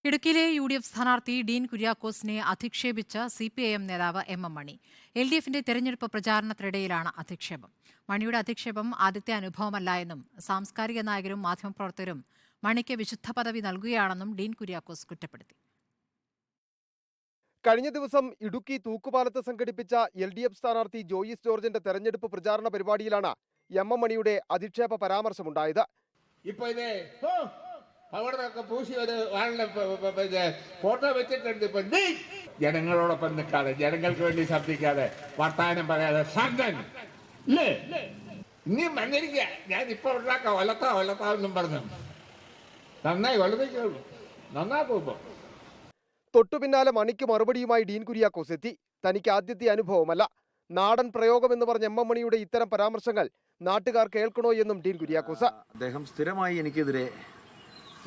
ഇടുക്കിയിലെ UDF സ്ഥാനാർത്ഥി Dean കുര്യാക്കോസിനെ അധിക്ഷേപിച്ച CPIM നേതാവ് എം മണി. LDFന്റെ തെരഞ്ഞെടുപ്പ് പ്രചാരണത്തിനിടയിലാണ് അധിക്ഷേപം. മണിയുടെ അധിക്ഷേപം ആദ്യത്തെ അനുഭവമല്ല എന്നും സാംസ്കാരിക നായകരും മാധ്യമപ്രവർത്തകരും മണിക്ക് വിശുദ്ധ പദവി നൽകുകയാണെന്നും ഡീൻ കുര്യാക്കോസ് കുറ്റപ്പെടുത്തി. കഴിഞ്ഞ ദിവസം ഇടുക്കി തൂക്കുപാലത്ത് സംഘടിപ്പിച്ച LDF സ്ഥാനാർത്ഥി ജോയിസ് ജോർജിന്റെ തെരഞ്ഞെടുപ്പ് പ്രചാരണ പരിപാടിയിലാണ് എം മണിയുടെ അധിക്ഷേപ പരാമർശമുണ്ടായത്. അവിടെയൊക്കെ പൂശി ഒരു ഫോട്ടോ വെച്ചിട്ടുണ്ട്. ഇപ്പൊ ജനങ്ങളോടൊപ്പം നിൽക്കാതെ, ജനങ്ങൾക്ക് വേണ്ടി ശബ്ദിക്കാതെ, വർത്താനം പറയാതെ ഇനിയും വന്നിരിക്കുക. ഞാൻ ഇപ്പൊ ഉണ്ടാക്കാം ഒലത്താവെന്നും പറഞ്ഞു. നന്നായി ഒലത്തിക്കുള്ളൂ, നന്നാക്കും. ഇപ്പൊ തൊട്ടു പിന്നാലെ മണിക്ക് മറുപടിയുമായി ഡീൻ കുര്യാക്കോസ് എത്തി. തനിക്ക് ആദ്യത്തെ അനുഭവമല്ല, നാടൻ പ്രയോഗമെന്ന് പറഞ്ഞ എം മണിയുടെ ഇത്തരം പരാമർശങ്ങൾ നാട്ടുകാർ കേൾക്കണോ എന്നും ഡീൻ കുര്യാക്കോസ്. അദ്ദേഹം സ്ഥിരമായി എനിക്കെതിരെ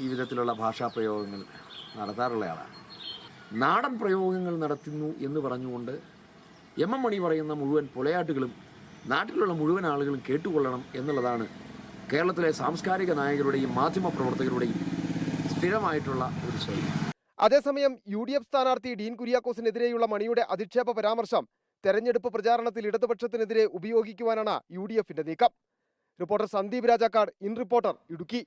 ഈ വിധത്തിലുള്ള ഭാഷാ പ്രയോഗങ്ങൾ നടത്താറുള്ളയാളാണ്. നാടൻ പ്രയോഗങ്ങൾ നടത്തുന്നു എന്ന് പറഞ്ഞുകൊണ്ട് എം മണി പറയുന്ന മുഴുവൻ പൊലയാട്ടുകളും നാട്ടിലുള്ള മുഴുവൻ ആളുകളും കേട്ടുകൊള്ളണം എന്നുള്ളതാണ് കേരളത്തിലെ സാംസ്കാരിക നായകരുടെയും മാധ്യമപ്രവർത്തകരുടെയും സ്ഥിരമായിട്ടുള്ള ഒരു ശൈലി. അതേസമയം UDF സ്ഥാനാർത്ഥി ഡീൻ കുര്യാക്കോസിനെതിരെയുള്ള മണിയുടെ അധിക്ഷേപ പരാമർശം തെരഞ്ഞെടുപ്പ് പ്രചാരണത്തിൽ ഇടതുപക്ഷത്തിനെതിരെ ഉപയോഗിക്കുവാനാണ് UDFന്റെ നീക്കം. Reporter Sandeep Rajakkad, in reporter, Idukki.